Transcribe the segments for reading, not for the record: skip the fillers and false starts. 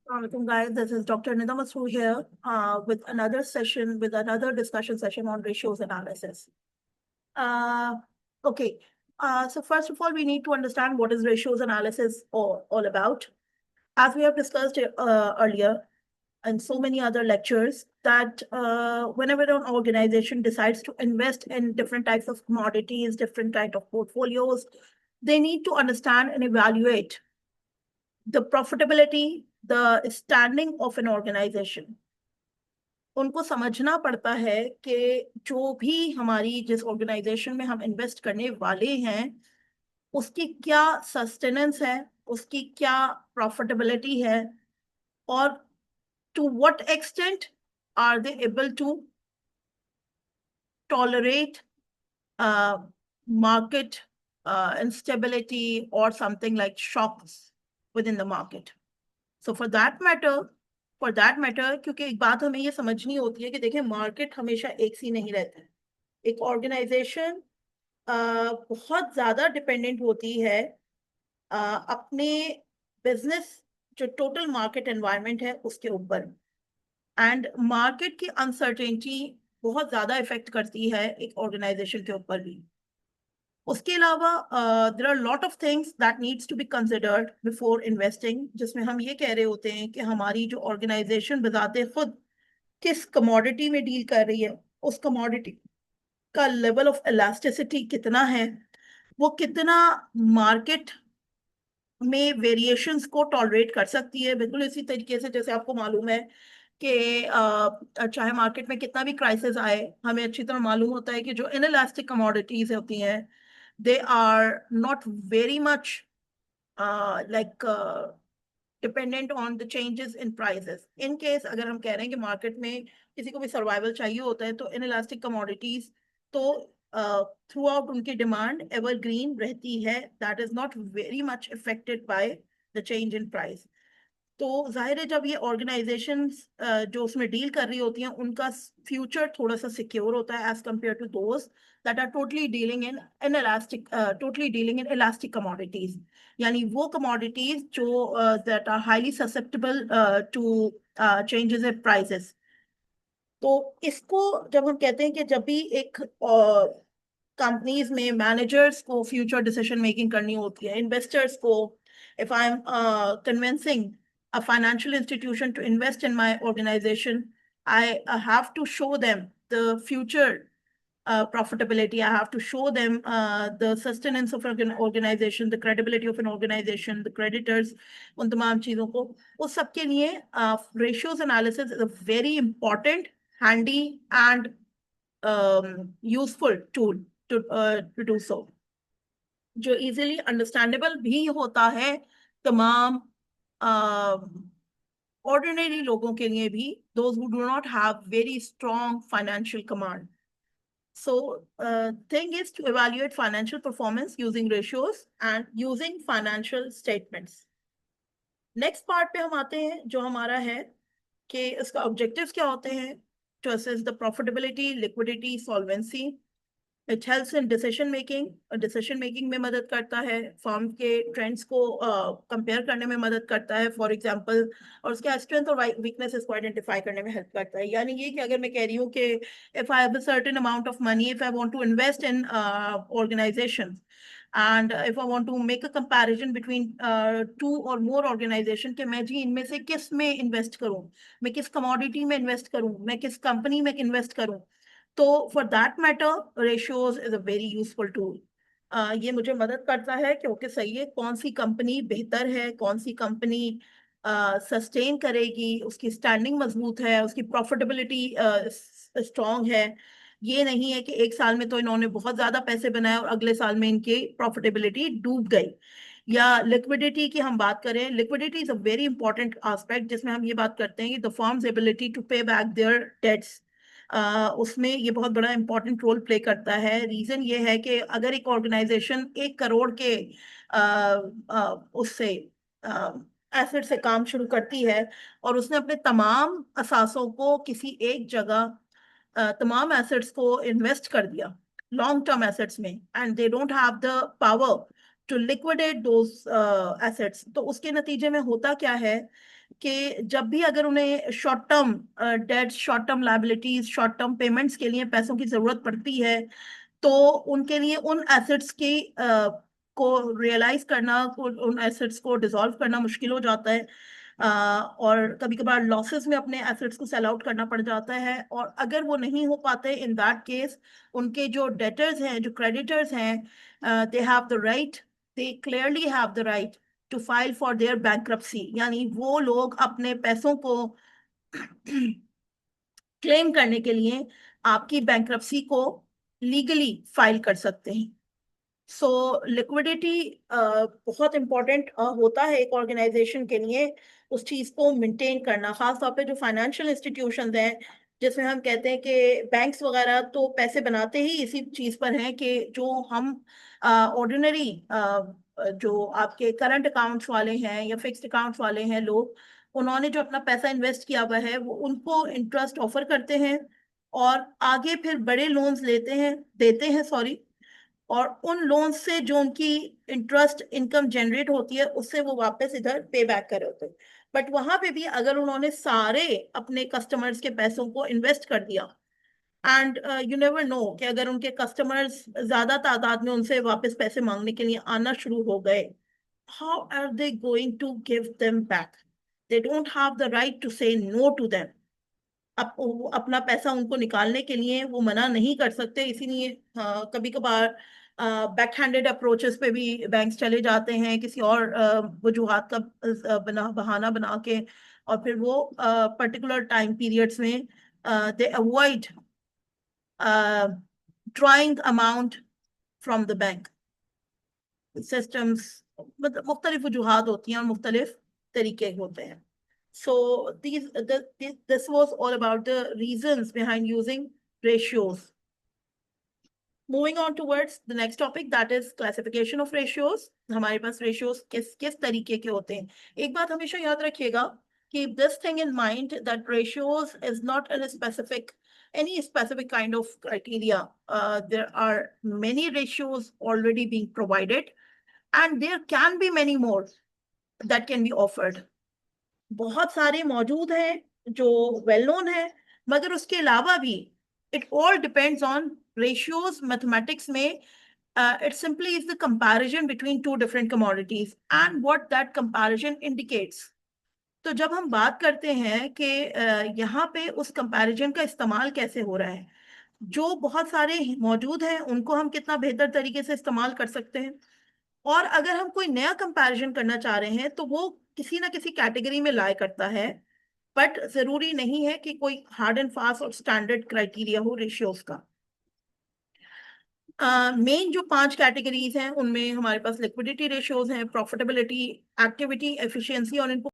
Welcome, guys. This is Dr. Nida Masroor here with another session, with another discussion session on ratios analysis. Uh, okay, so first of all, we need to understand what is ratios analysis all about. As we have discussed earlier and so many other lectures, that whenever an organization decides to invest in different types of commodities, different type of portfolios, they need to understand and evaluate the profitability, the standing of an organization. उनको समझना पड़ता है कि जो भी हमारी जिस organisation में हम इन्वेस्ट करने वाले हैं उसकी क्या सस्टेनेंस है, उसकी क्या प्रॉफिटेबिलिटी है, और to what extent are they able to tolerate market instability or something like shocks within the market. So for that matter, क्योंकि एक बात हमें ये समझनी होती है कि देखिए मार्केट हमेशा एक सी नहीं रहता है। एक ऑर्गेनाइजेशन बहुत ज्यादा डिपेंडेंट होती है अपने बिजनेस जो टोटल मार्केट एनवायरनमेंट है उसके ऊपर, एंड मार्केट की अनसर्टेनिटी बहुत ज्यादा इफेक्ट करती है एक ऑर्गेनाइजेशन के ऊपर भी। उसके अलावा there are lot of things that needs to be considered before investing, जिसमें हम ये कह रहे होते हैं कि हमारी जो ऑर्गेनाइजेशन बजाते खुद किस कमोडिटी में डील कर रही है, उस कमोडिटी का लेवल ऑफ इलास्टिसिटी कितना है, वो कितना मार्केट में वेरिएशंस को टॉलरेट कर सकती है। बिल्कुल इसी तरीके से जैसे आपको मालूम है कि चाहे मार्केट में कितना भी क्राइसिस आए, हमें अच्छी तरह मालूम होता है कि जो इनइलास्टिक कमोडिटीज होती हैं they are not very much like dependent on the changes in prices. In case अगर हम कह रहे हैं कि मार्केट में किसी को भी सर्वाइवल चाहिए होता है तो इनइलास्टिक कमोडिटीज तो थ्रू आउट उनकी डिमांड एवरग्रीन रहती है, that is not very much affected by the change in price. तो जाहिर है जब ये ऑर्गेनाइजेशंस जो उसमें डील कर रही होती हैं उनका फ्यूचर थोड़ा सा सिक्योर होता है as compare to those that are totally dealing in elastic elastic commodities, यानी वो कमोडिटीज जो that are highly susceptible to changes in prices. तो इसको जब हम कहते हैं कि जब भी एक कंपनीज में मैनेजर्स को फ्यूचर डिसीजन मेकिंग करनी होती है, इन्वेस्टर्स को, if I am convincing a financial institution to invest in my organization, I have to show them the future profitability. I have to show them the sustenance of an organization, the credibility of an organization, the creditors, उन तमाम चीज़ों को। उस सब के लिए ratios analysis is a very important, handy and useful tool to do so, जो easily understandable भी होता है तमाम ordinary लोगों के लिए भी, those who do not have very strong financial command. So thing is to evaluate financial performance using ratios and using financial statements. Next part पे हम आते हैं जो हमारा है कि इसका objectives क्या होते हैं, to assess the profitability, liquidity, solvency. It helps in decision making, decision making में मदद करता है, फर्म के ट्रेंड्स को कंपेयर करने में मदद करता है फॉर एग्जांपल, और उसके स्ट्रेंथ और वीकनेसेस को आइडेंटिफाई करने में हेल्प करता है। यानी ये कि अगर मैं कह रही हूँ कि if I have a certain amount of money, if I want to invest in organisations and if I want to make a comparison between two or more organization कि मैं जी इनमें से किस में इन्वेस्ट करूं, मैं किस कमोडिटी में इन्वेस्ट करूं, मैं किस कंपनी में इन्वेस्ट करूं, तो for that matter ratios is a very useful tool. ये मुझे मदद करता है कि ओके सही है कौन सी कंपनी बेहतर है, कौन सी कंपनी सस्टेन करेगी, उसकी स्टैंडिंग मजबूत है, उसकी प्रॉफिटेबिलिटी स्ट्रांग है। ये नहीं है कि एक साल में तो इन्होंने बहुत ज्यादा पैसे बनाए और अगले साल में इनकी प्रॉफिटेबिलिटी डूब गई। या लिक्विडिटी की हम बात करें, liquidity is a very important aspect जिसमें हम ये बात करते हैं कि the firms ability to pay back there dates, उसमें ये बहुत बड़ा इंपॉर्टेंट रोल प्ले करता है। रीजन ये है कि अगर एक ऑर्गेनाइजेशन 1 करोड़ के उससे एसेट से काम शुरू करती है और उसने अपने तमाम असासों को किसी एक जगह तमाम एसेट्स को इन्वेस्ट कर दिया लॉन्ग टर्म एसेट्स में, and they don't have the power to liquidate those assets, तो उसके नतीजे में होता क्या है कि जब भी अगर उन्हें short term debts, short term liabilities, short term payments के लिए पैसों की जरूरत पड़ती है, तो उनके लिए उन एसेट्स की को रियलाइज करना, उन एसेट्स को डिसॉल्व करना मुश्किल हो जाता है। और कभी कभार लॉसेस में अपने एसेट्स को सेल आउट करना पड़ जाता है। और अगर वो नहीं हो पाते, इन दैट केस उनके जो डेटर्स हैं, जो क्रेडिटर्स हैं, they have the right, they clearly have the right to file for their bankruptcy, यानी वो लोग अपने पैसों को क्लेम करने के लिए आपकी बैंक्रप्सी को लीगली फाइल कर सकते हैं। सो लिक्विडिटी बहुत इंपॉर्टेंट होता है एक ऑर्गेनाइजेशन के लिए, उस चीज को मेंटेन करना, खास तौर पे जो फाइनेंशियल इंस्टीट्यूशंस हैं, जिसमें हम कहते हैं कि बैंक्स वगैरह तो पैसे बनाते ही इसी चीज पर हैं कि जो हम ऑर्डिनरी जो आपके करंट अकाउंट्स वाले हैं या फिक्स्ड अकाउंट्स वाले हैं लोग, उन्होंने जो अपना पैसा इन्वेस्ट किया हुआ है वो उनको इंटरेस्ट ऑफर करते हैं, और आगे फिर बड़े लोन्स लेते हैं, देते हैं, सॉरी। और उन लोन से जो उनकी इंटरेस्ट इनकम जनरेट होती है, उससे वो वापस इधर पे बैक कर रहे होते हैं। बट वहां पे भी अगर उन्होंने सारे अपने कस्टमर्स के पैसों को इन्वेस्ट कर दिया, एंड यू नेवर नो कि अगर उनके कस्टमर्स ज्यादा तादाद में उनसे वापस पैसे मांगने के लिए आना शुरू हो गए, how are they going to give them back? They don't have the right to say no to them. अपना पैसा उनको निकालने के लिए वो मना नहीं कर सकते, इसीलिए कभी कभार बैक हैंडेड अप्रोचेस पे भी बैंक्स चले जाते हैं, किसी और वजूहात का बहाना बना के, और फिर वो पर्टिकुलर टाइम पीरियड्स में दे avoid drawing amount from the bank systems. मतलब मुख्तलिफ वजूहात होती हैं और मुख्तलिफ तरीके होते हैं। So this was all about the reasons behind using ratios. Moving on towards the next topic, that is classification of ratios. हमारे पास ratios किस किस तरीके के होते हैं? एक बात हमेशा याद रखिएगा, keep this thing in mind that ratios is not a specific, any specific kind of criteria. There are many ratios already being provided, and there can be many more that can be offered. बहुत सारे मौजूद हैं जो well known है, मगर उसके अलावा भी it all depends on ratios. Mathematics में it simply is the comparison between two different commodities and what that comparison indicates. तो जब हम बात करते हैं कि यहाँ पे उस कंपैरिजन का इस्तेमाल कैसे हो रहा है, जो बहुत सारे मौजूद हैं उनको हम कितना बेहतर तरीके से इस्तेमाल कर सकते हैं, और अगर हम कोई नया कंपैरिजन करना चाह रहे हैं तो वो किसी ना किसी कैटेगरी में लाया करता है। बट जरूरी नहीं है कि कोई हार्ड एंड फास्ट और स्टैंडर्ड क्राइटेरिया हो रेशियोज का। मेन जो 5 कैटेगरीज हैं उनमें हमारे पास लिक्विडिटी रेशियोज हैं, प्रॉफिटेबिलिटी, एक्टिविटी, एफिशिएंसी और इनको।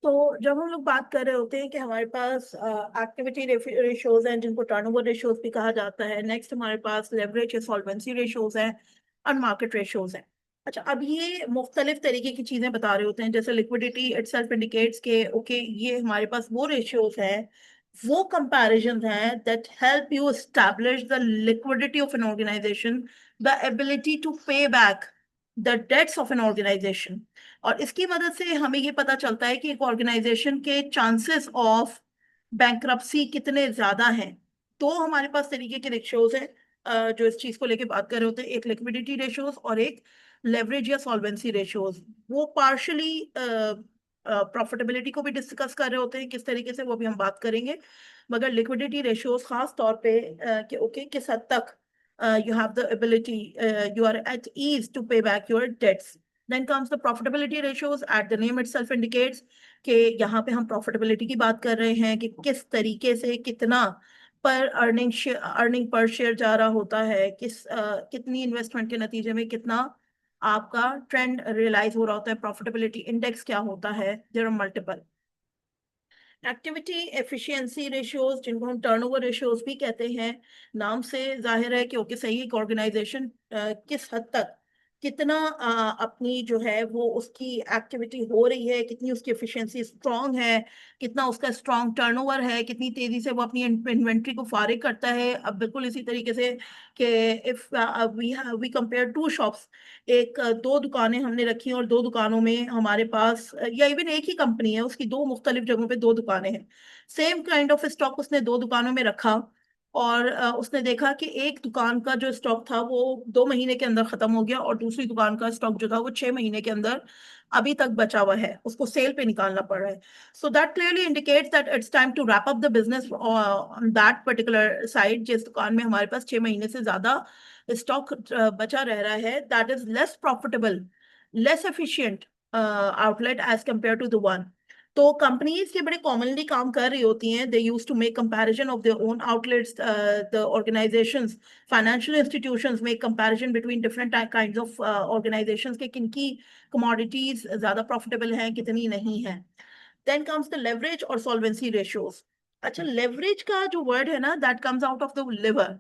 तो जब हम लोग बात कर रहे होते हैं कि हमारे पास एक्टिविटी रेशियोज हैं जिनको टर्नओवर रेशियोज भी कहा जाता है, नेक्स्ट हमारे पास लेवरेज या सॉल्वेंसी रेशियोज हैं, और मार्केट रेशियोज हैं। अच्छा, अब ये मुख्तलिफ तरीके की चीजें बता रहे होते हैं, जैसे लिक्विडिटी इटसेल्फ इंडिकेट्स के ओके ये हमारे पास वो रेशियोज हैं, वो कंपैरिजन हैं that help you establish the liquidity of an organization, the ability to pay back the debts of an organization. और इसकी मदद से हमें ये पता चलता है कि एक ऑर्गेनाइजेशन के चांसेस ऑफ बैंक्रप्सी कितने ज्यादा हैं। तो हमारे पास तरीके के रेशियोज हैं जो इस चीज को लेके बात कर रहे होते हैं, एक लिक्विडिटी रेशियोज और एक लेवरेज या सॉल्वेंसी रेशियोज। वो पार्शली प्रॉफिटेबिलिटी को भी डिस्कस कर रहे होते हैं किस तरीके से, वो भी हम बात करेंगे। मगर लिक्विडिटी रेशियोज खास तौर पे कि ओके किस हद तक you have the ability, you are at ease to pay back your debts. Then comes the profitability ratios. At the name itself indicates कि यहाँ पे हम profitability की बात कर रहे हैं कि किस तरीके से कितना पर अर्निंग पर शेयर जा रहा होता है, कितनी इन्वेस्टमेंट के नतीजे में कितना आपका ट्रेंड रियलाइज हो रहा होता है, प्रॉफिटेबिलिटी इंडेक्स क्या होता है, there are multiple. Activity efficiency ratios जिनको हम टर्नओवर रेशियोज भी कहते हैं, नाम से जाहिर है कि ओके सही एक ऑर्गेनाइजेशन किस हद तक कितना अपनी जो है वो उसकी एक्टिविटी हो रही है, कितनी उसकी एफिशिएंसी स्ट्रांग है, कितना उसका स्ट्रांग टर्नओवर है, कितनी तेजी से वो अपनी इन्वेंट्री को फारिग करता है। अब बिल्कुल इसी तरीके से कि if we compare two shops, एक दो दुकानें हमने रखी और दो दुकानों में हमारे पास या इवन एक ही कंपनी है, उसकी दो मुख्तलिफ जगहों पे दो दुकानें हैं, सेम काइंड ऑफ स्टॉक उसने दो दुकानों में रखा, और उसने देखा कि एक दुकान का जो स्टॉक था वो 2 महीने के अंदर खत्म हो गया और दूसरी दुकान का स्टॉक जो था वो 6 महीने के अंदर अभी तक बचा हुआ है, उसको सेल पे निकालना पड़ रहा है। So that clearly indicates that it's time to wrap up the business on that particular side. जिस दुकान में हमारे पास 6 महीने से ज्यादा स्टॉक बचा रह रहा है, that is less profitable, less efficient outlet as compare to the one. तो कंपनीज ये बड़े कॉमनली काम कर रही होती हैं, they use to make comparison of their own outlets, the organizations, financial institutions make comparison between different kinds of organizations के किनकी कमोडिटीज ज्यादा प्रॉफिटेबल हैं, कितनी नहीं है। देन कम्स द लेवरेज और सॉल्वेंसी रेशियोज। अच्छा, लेवरेज का जो वर्ड है ना, that comes out of the liver.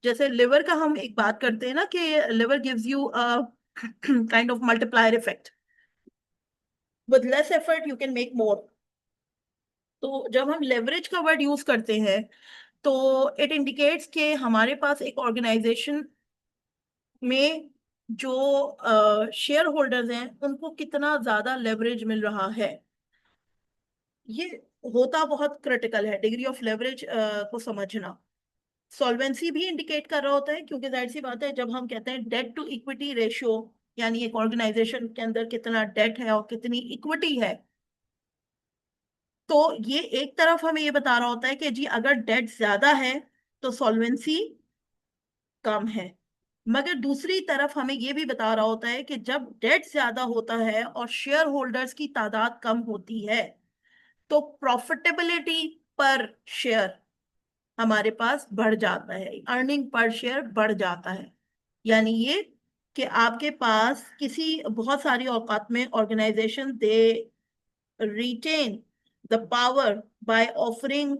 जैसे लिवर का हम एक बात करते हैं ना कि liver gives you a kind of multiplier effect, with less effort you can make more। तो जब हम लेवरेज का वर्ड यूज करते हैं तो इट इंडिकेट्स कि हमारे पास एक ऑर्गेनाइजेशन में जो शेयर होल्डर्स हैं उनको कितना ज्यादा लेवरेज मिल रहा है। ये होता बहुत क्रिटिकल है, डिग्री ऑफ लेवरेज को समझना। सॉल्वेंसी भी इंडिकेट कर रहा होता है, क्योंकि जाहिर सी बात है जब हम कहते हैं डेट टू इक्विटी रेशियो, यानी एक ऑर्गेनाइजेशन के अंदर कितना डेट है और कितनी इक्विटी है, तो ये एक तरफ हमें ये बता रहा होता है कि जी अगर डेट ज्यादा है तो सॉल्वेंसी कम है। मगर दूसरी तरफ हमें ये भी बता रहा होता है कि जब डेट ज्यादा होता है और शेयर होल्डर्स की तादाद कम होती है तो प्रॉफिटेबिलिटी पर शेयर हमारे पास बढ़ जाता है, अर्निंग पर शेयर बढ़ जाता है। यानी ये कि आपके पास किसी बहुत सारी औकात में organisation they retain the power by offering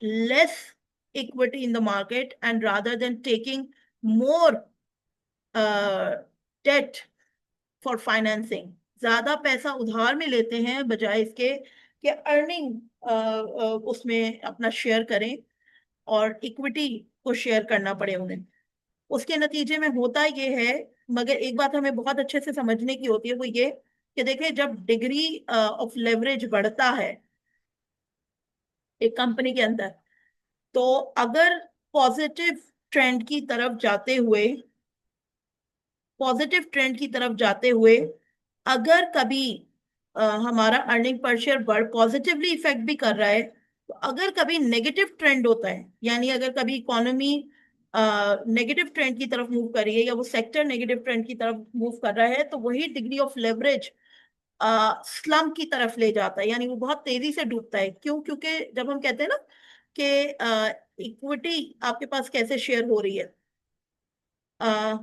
less equity in the market, and rather than taking more debt for financing, ज्यादा पैसा उधार में लेते हैं बजाय इसके कि अर्निंग उसमें अपना शेयर करें और इक्विटी को शेयर करना पड़े उन्हें। उसके नतीजे में होता ये है, मगर एक बात हमें बहुत अच्छे से समझने की होती है, वो ये कि देखिए जब डिग्री ऑफ लेवरेज बढ़ता है एक कंपनी के अंदर, तो अगर पॉजिटिव ट्रेंड की तरफ जाते हुए पॉजिटिव ट्रेंड की तरफ जाते हुए अगर कभी हमारा अर्निंग पर शेयर बढ़ पॉजिटिवली इफेक्ट भी कर रहा है, तो अगर कभी नेगेटिव ट्रेंड होता है, यानी अगर कभी इकोनॉमी नेगेटिव ट्रेंड की तरफ मूव कर रही है या वो सेक्टर नेगेटिव ट्रेंड की तरफ मूव कर रहा है, तो वही डिग्री ऑफ लेवरेज स्लम की तरफ ले जाता है, यानी वो बहुत तेजी से डूबता है। क्यों? क्योंकि जब हम कहते हैं ना कि इक्विटी आपके पास कैसे शेयर हो रही है, अ,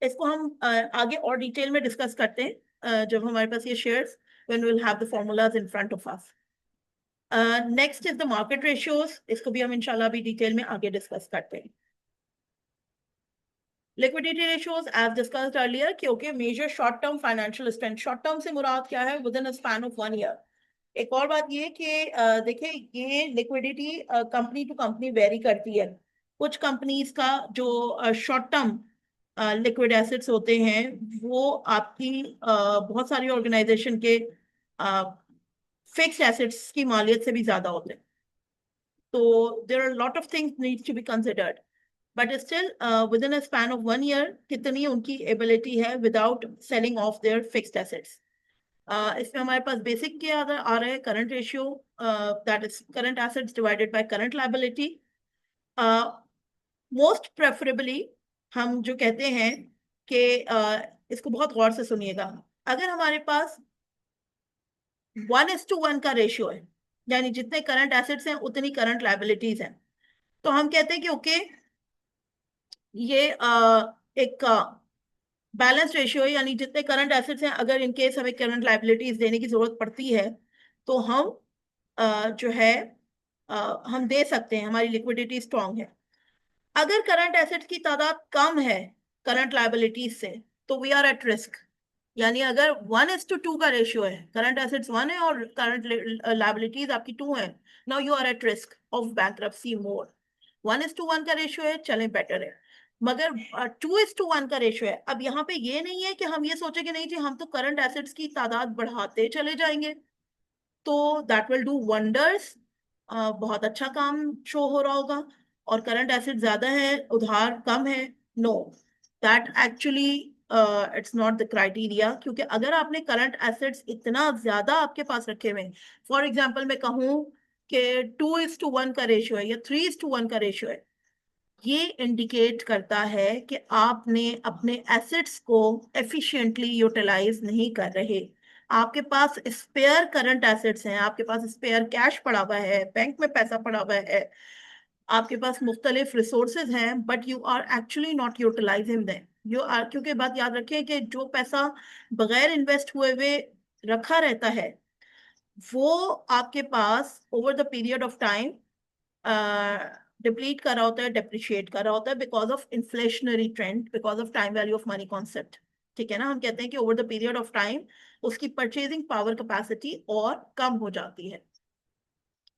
इसको हम आगे और डिटेल में डिस्कस करते हैं जब हमारे पास ये shares, when we will have the formulas in front of us. Next is the market ratios, इसको भी हम इंशाल्लाह भी डिटेल में आगे डिस्कस करते हैं। Liquidity ratios as discussed earlier कि okay major short term financial strength. Short term से मुराद क्या है? Within a span of 1 year. एक और बात ये कि देखिए ये liquidity company to company vary करती है। कुछ कंपनीज का जो शॉर्ट टर्म लिक्विड एसेट्स होते हैं वो आपकी बहुत सारी ऑर्गेनाइजेशन के फिक्स्ड एसेट्स की मालियत से भी ज्यादा होते हैं। तो there are lot of things needs to be considered, but still within a span of 1 year कितनी उनकी एबिलिटी है without selling of their fixed assets. इसमें हमारे पास बेसिक क्या आ रहा है? Current ratio, that is current assets divided by current liability. Most preferably हम जो कहते हैं कि इसको बहुत गौर से सुनिएगा, अगर हमारे पास 1:1 का रेशियो है, यानी जितने करंट एसेट्स हैं उतनी करंट लायबिलिटीज हैं, तो हम कहते हैं कि ओके ये एक बैलेंस रेशियो है, यानी जितने करंट एसेट्स हैं अगर इन केस हमें करंट लायबिलिटीज देने की जरूरत पड़ती है तो हम जो है हम दे सकते हैं, हमारी लिक्विडिटी स्ट्रांग है। अगर करंट एसेट्स की तादाद कम है करंट लायबिलिटीज से, तो वी आर एट रिस्क। यानी अगर 1:2 का रेशियो है, करंट एसेट्स 1 है और करंट लाइबिलिटीज आपकी 2 है, now you are at risk of bankruptcy more. 1:1 का रेशियो है, चले बेटर है। मगर 2:1 का रेशियो है। अब यहाँ पे ये नहीं है कि हम ये सोचे कि नहीं जी हम तो करंट एसेट्स की तादाद बढ़ाते चले जाएंगे, तो दैट विल डू वंडर्स, बहुत अच्छा काम शो हो रहा होगा। और करंट एसेट ज्यादा है, उधार कम है, no, that actually it's not the criteria. क्योंकि अगर आपने करंट एसेट्स इतना ज्यादा आपके पास रखे हुए हैं, फॉर एग्जाम्पल मैं कहूँ कि 2:1 का रेशियो है या 3:1 का रेशियो है, ये इंडिकेट करता है कि आपने अपने एसेट्स को एफिशिएंटली यूटिलाइज नहीं कर रहे। आपके पास स्पेयर करंट एसेट्स हैं, आपके पास स्पेयर कैश पड़ा हुआ है, बैंक में पैसा पड़ा हुआ है, आपके पास मुख्तलिफ रिसोर्सेज हैं, but you are actually not utilising them. You are, क्योंकि बात याद रखिए कि जो पैसा बगैर इन्वेस्ट हुए हुए रखा रहता है, वो आपके पास over the period of time deplete कर रहा होता है, डेप्रिशिएट कर रहा होता है, because of inflationary trend, because of time value of money concept. ठीक है ना, हम कहते हैं कि over the period of time उसकी परचेजिंग पावर कैपेसिटी और कम हो जाती है।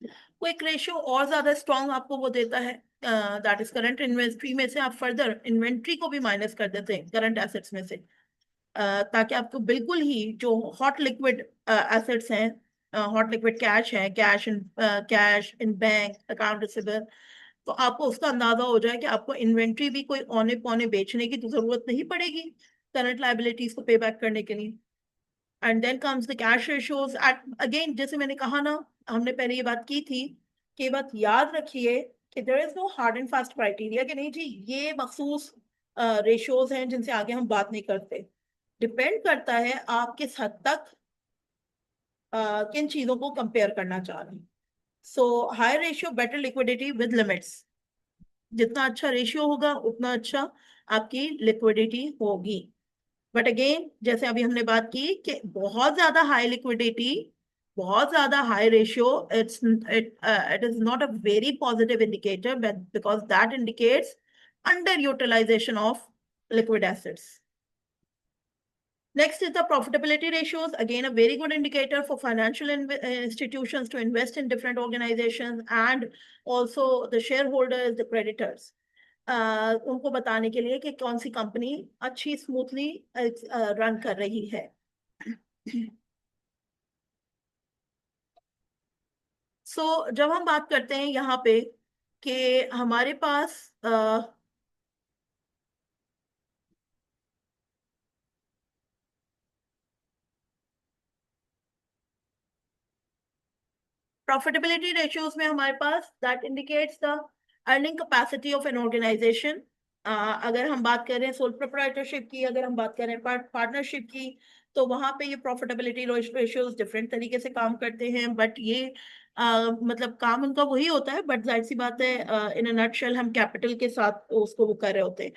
क्विक रेशियो और ज्यादा स्ट्रॉन्ग आपको वो देता है, दैट इज करंट इन्वेंट्री में से आप फर्दर इन्वेंट्री को भी माइनस कर देते हैं करंट एसेट्स में से, ताकि आपको बिल्कुल ही जो हॉट लिक्विड एसेट्स हैं, हॉट लिक्विड कैश है, cash in bank account receivable, तो आपको उसका अंदाजा हो जाए कि आपको इन्वेंट्री भी कोई औने पौने बेचने की तो जरूरत नहीं पड़ेगी करंट लाइबिलिटीज को पे बैक करने के लिए। And then comes the cash ratios at, again जैसे मैंने कहा ना, हमने पहले ये बात की थी कि ये बात याद रखिए कि there is no hard and fast criteria कि नहीं जी ये मखसूस रेशियोज हैं जिनसे आगे हम बात नहीं करते। डिपेंड करता है आप किस हद तक किन चीजों को कंपेयर करना चाह रहे हैं। So high ratio better liquidity with limits, जितना अच्छा रेशियो होगा उतना अच्छा आपकी लिक्विडिटी होगी। बट अगेन जैसे अभी हमने बात की कि बहुत ज्यादा हाई लिक्विडिटी, बहुत ज्यादा high ratio, it is not a very positive indicator, because that indicates under utilisation of liquid assets. Next is the profitability ratios. Again, a very good indicator for financial institutions to invest in different organizations, and also the shareholders, the creditors. उनको बताने के लिए कि कौन सी company अच्छी smoothly run कर रही है। जब हम बात करते हैं यहाँ पे कि हमारे पास प्रॉफिटेबिलिटी रेशियोज में हमारे पास that indicates the earning capacity of an organization. अगर हम बात करें सोल प्रोप्राइटरशिप की, अगर हम बात करें पार्टनरशिप की, तो वहां पे ये प्रॉफिटेबिलिटी रेशियोज डिफरेंट तरीके से काम करते हैं, बट ये मतलब काम उनका वही होता है, बट जाहिर सी बात है इन अ नटशेल हम कैपिटल के साथ उसको वो कर रहे होते हैं।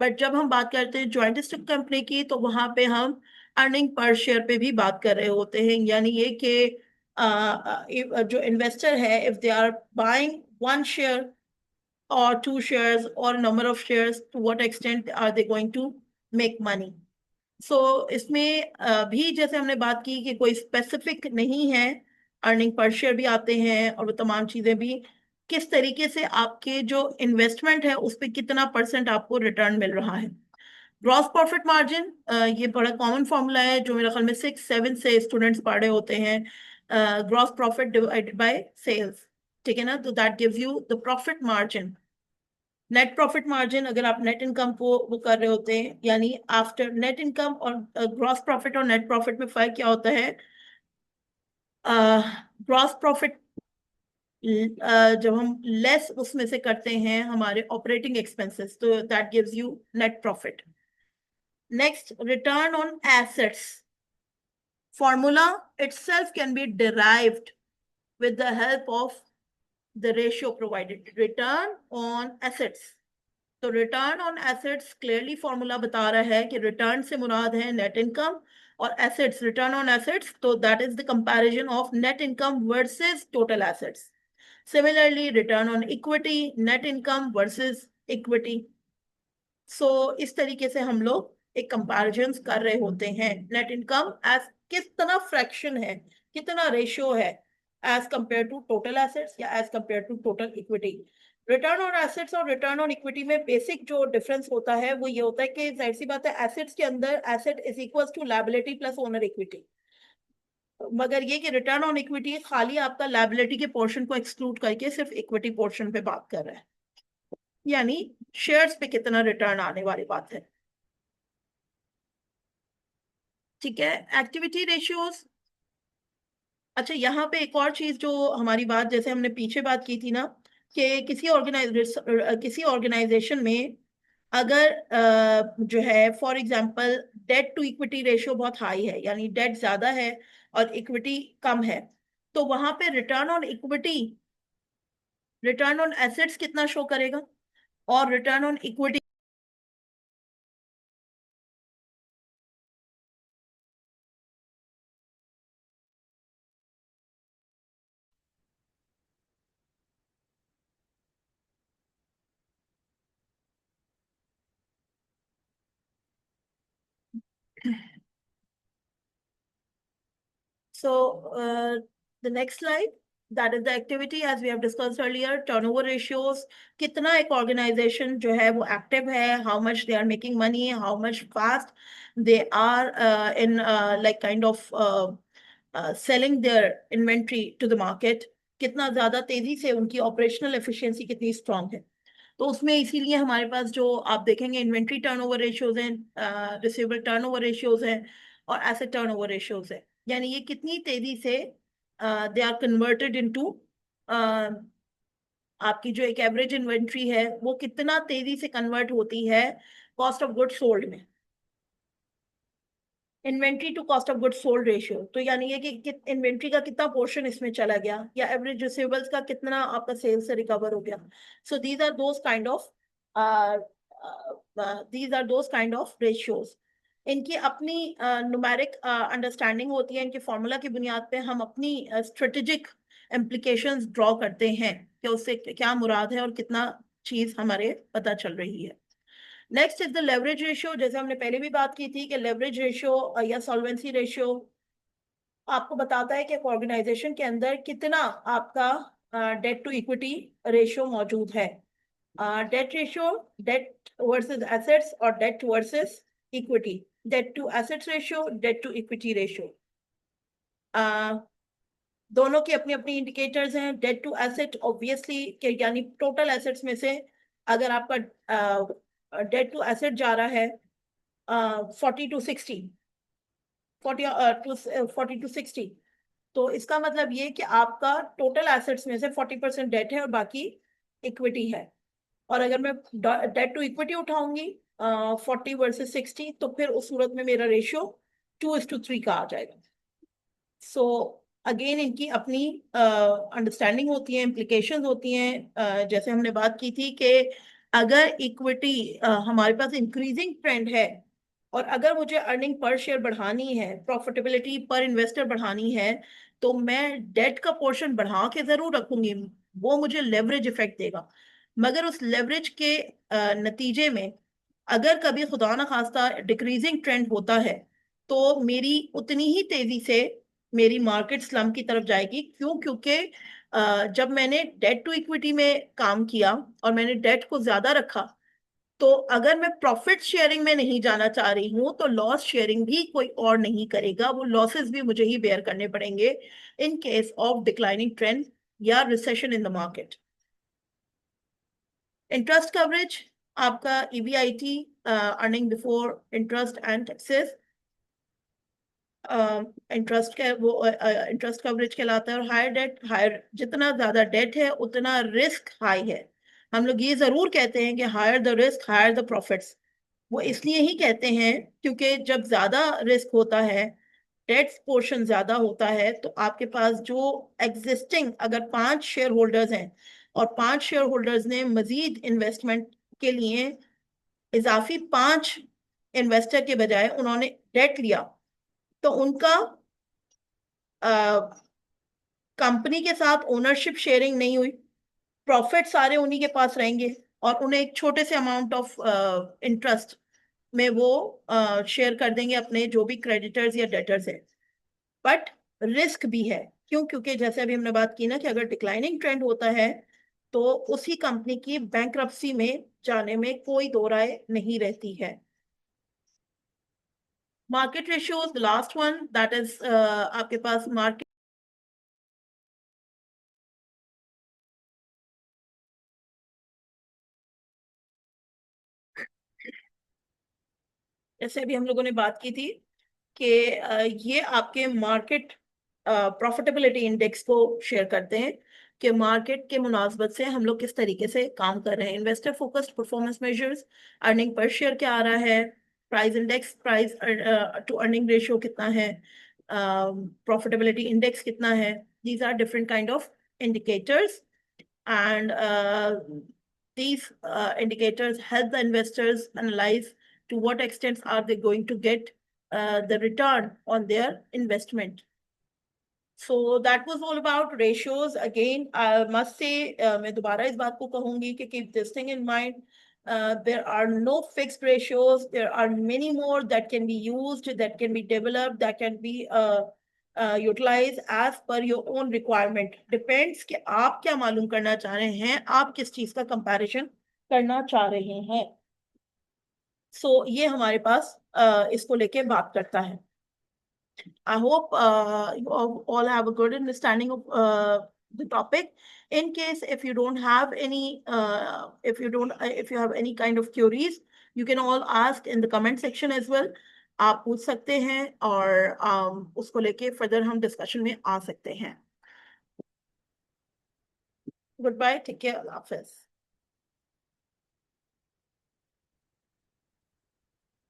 बट जब हम बात करते हैं ज्वाइंट स्टॉक कंपनी की, तो वहां पे हम अर्निंग पर शेयर पे भी बात कर रहे होते हैं, यानी ये कि जो इन्वेस्टर है, if they are buying one share or two shares or number of shares, to what extent are they going to make money? So इसमें भी जैसे हमने बात की कि कोई स्पेसिफिक नहीं है, अर्निंग पर शेयर भी आते हैं और वो तमाम चीजें भी, किस तरीके से आपके जो इन्वेस्टमेंट है उस पर कितना परसेंट आपको रिटर्न मिल रहा है। ग्रॉस प्रॉफिट मार्जिन, ये बड़ा कॉमन फॉर्मूला है जो मेरे ख्याल में 6-7 से स्टूडेंट्स पढ़े होते हैं। Gross profit divided by sales, ठीक है ना, तो that gives you the profit margin. Net profit margin, अगर आप नेट इनकम को वो कर रहे होते हैं, यानी आफ्टर नेट इनकम और ग्रॉस प्रॉफिट और नेट प्रॉफिट में फर्क क्या होता है? ग्रॉस प्रॉफिट जब हम लेस उसमें से करते हैं हमारे ऑपरेटिंग एक्सपेंसेस, तो that gives you net profit. Next, return on assets formula itself can be derived with the help of the ratio provided, return on assets। तो return on assets clearly formula बता रहा है कि return से मुराद है net income, और assets, return on assets, तो that is the comparison of net income versus total assets. Similarly return on equity, net income versus equity. So इस तरीके से हम लोग एक कंपैरिजन कर रहे होते हैं नेट इनकम एज कितना फ्रैक्शन है, कितना रेशियो है as compare to total assets या as compare to total equity. Return on assets और रिटर्न ऑन इक्विटी में बेसिक जो डिफरेंस होता है वो ये होता है कि जाहिर सी बात है एसेट्स के अंदर asset is equal to liability plus owner equity, मगर ये कि रिटर्न ऑन इक्विटी खाली आपका लायबिलिटी के पोर्शन को एक्सक्लूड करके सिर्फ इक्विटी पोर्शन पे बात कर रहा है, यानी शेयर्स पे कितना रिटर्न आने वाली बात है। ठीक है, एक्टिविटी रेशियोज। अच्छा, यहाँ पे एक और चीज जो हमारी बात, जैसे हमने पीछे बात की थी ना कि किसी ऑर्गेनाइजेशन में अगर जो है for example debt to equity ratio बहुत हाई है, यानी डेट ज्यादा है और इक्विटी कम है, तो वहां पे return on equity, return on assets कितना शो करेगा और return on equity. So, the next slide, that is the activity as we have discussed earlier, turnover ratios, कितना एक organization जो है वो active है, how much they are making money, how much fast they are in like kind of selling their inventory to the market, कितना ज्यादा तेजी से उनकी operational efficiency कितनी strong है। तो उसमें इसीलिए हमारे पास जो आप देखेंगे इन्वेंट्री टर्नओवर रेशियोज हैं, रिसीवेबल टर्नओवर रेशियोज हैं और एसेट टर्नओवर रेशियोज है, यानी ये कितनी तेजी से दे आर कन्वर्टेड इनटू आपकी जो एक एवरेज इन्वेंट्री है वो कितना तेजी से कन्वर्ट होती है कॉस्ट ऑफ गुड्स सोल्ड में। Inventory to cost of goods sold ratio, तो यानी ये कि इन्वेंट्री का कितना पोर्शन इसमें चला गया या एवरेज रिसीवेबल्स का कितना आपका सेल्स से रिकवर हो गया। So these are those kind of these are those kind of ratios। इनकी अपनी न्यूमेरिक अंडरस्टैंडिंग होती है, इनके फॉर्मूला की बुनियाद पे हम अपनी स्ट्रेटेजिक इम्प्लीकेशंस ड्रॉ करते हैं कि उससे क्या मुराद है और कितना चीज हमारे पता चल रही है। Next is the leverage ratio, जैसे हमने पहले भी बात की थी कि लेवरेज रेशियो या सॉल्वेंसी रेशियो आपको बताता है कि ऑर्गेनाइजेशन के अंदर कितना आपका डेट टू इक्विटी रेशियो मौजूद है। Debt ratio, debt versus assets और debt versus equity, debt to assets ratio, debt to equity ratio, दोनों की अपनी अपनी इंडिकेटर्स हैं। डेट टू एसेट ऑब्वियसली के यानी टोटल एसेट्स में से अगर आपका डेट टू एसेट जा रहा है 40 to 60, 40 to 60, तो इसका मतलब ये कि आपका टोटल एसेट्स में से 40% डेट है और बाकी इक्विटी है। और अगर मैं डेट टू इक्विटी उठाऊंगी 40 वर्सेस 60, तो फिर उस सूरत में मेरा रेशियो 2:3 का आ जाएगा। सो अगेन इनकी अपनी अंडरस्टैंडिंग होती है, इम्प्लीकेशंस होती हैं। जैसे हमने बात की थी कि अगर इक्विटी हमारे पास इंक्रीजिंग ट्रेंड है और अगर मुझे अर्निंग पर शेयर बढ़ानी है, प्रॉफिटेबिलिटी पर इन्वेस्टर बढ़ानी है, तो मैं डेट का पोर्शन बढ़ा के जरूर रखूंगी, वो मुझे लेवरेज इफेक्ट देगा। मगर उस लेवरेज के नतीजे में अगर कभी खुदा ना खास्ता डिक्रीजिंग ट्रेंड होता है तो मेरी उतनी ही तेजी से मेरी मार्केट स्लम की तरफ जाएगी। क्यों? क्योंकि जब मैंने डेट टू इक्विटी में काम किया और मैंने डेट को ज्यादा रखा, तो अगर मैं प्रॉफिट शेयरिंग में नहीं जाना चाह रही हूं तो लॉस शेयरिंग भी कोई और नहीं करेगा, वो लॉसेस भी मुझे ही बेयर करने पड़ेंगे in case of declining trend या recession in the market. Interest coverage, आपका EBIT, earning before interest and taxes, interest का वो इंटरेस्ट कवरेज कहलाता है। और हायर डेट, हायर जितना ज्यादा डेट है उतना रिस्क हाई है। हम लोग ये जरूर कहते हैं कि higher the risk higher the profits, वो इसलिए ही कहते हैं क्योंकि जब ज्यादा रिस्क होता है, डेट पोर्शन ज्यादा होता है, तो आपके पास जो एग्जिस्टिंग अगर 5 शेयर होल्डर्स हैं और 5 शेयर होल्डर्स ने मजीद इन्वेस्टमेंट के लिए इजाफी 5 इन्वेस्टर के बजाय उन्होंने डेट लिया, तो उनका कंपनी के साथ ओनरशिप शेयरिंग नहीं हुई, प्रॉफिट सारे उन्हीं के पास रहेंगे और उन्हें एक छोटे से अमाउंट ऑफ इंटरेस्ट में वो शेयर कर देंगे अपने जो भी क्रेडिटर्स या डेटर्स है। बट रिस्क भी है, क्यों? क्योंकि जैसे अभी हमने बात की ना कि अगर डिक्लाइनिंग ट्रेंड होता है तो उसी कंपनी की बैंक्रप्सी में जाने में कोई दो राय नहीं रहती है। Market ratios, last one, that is आपके पास मार्केट, जैसे अभी हम लोगों ने बात की थी कि ये आपके मार्केट प्रॉफिटेबिलिटी इंडेक्स को शेयर करते हैं कि मार्केट के मुनासबत से हम लोग किस तरीके से काम कर रहे हैं। Investor focused performance measures, earning per share क्या आ रहा है, price index, price to earning ratio कितना है, प्रॉफिटेबिलिटी इंडेक्स कितना है। These are different kind of indicators, and these indicators help the investors analyze to what extent are they going to get the return on their investment. So that was all about ratios. Again, I must say, मैं दोबारा इस बात को कहूंगी कि keep this thing in mind. There are no fixed ratios. There are many more that can be used, that can be developed, that can be utilized as per your own requirement. Depends कि आप क्या मालूम करना चाह रहे हैं, आप किस चीज का comparison करना चाह रहे हैं। ये हमारे पास इसको लेके बात करता है। I hope you all have a good understanding of the topic. In case if you don't have any, if you have any kind of queries, you can all ask in the comment section as well. आप पूछ सकते हैं और उसको लेके further हम discussion में आ सकते हैं। गुड बाय, टेक केयर, अल्लाह हाफिज।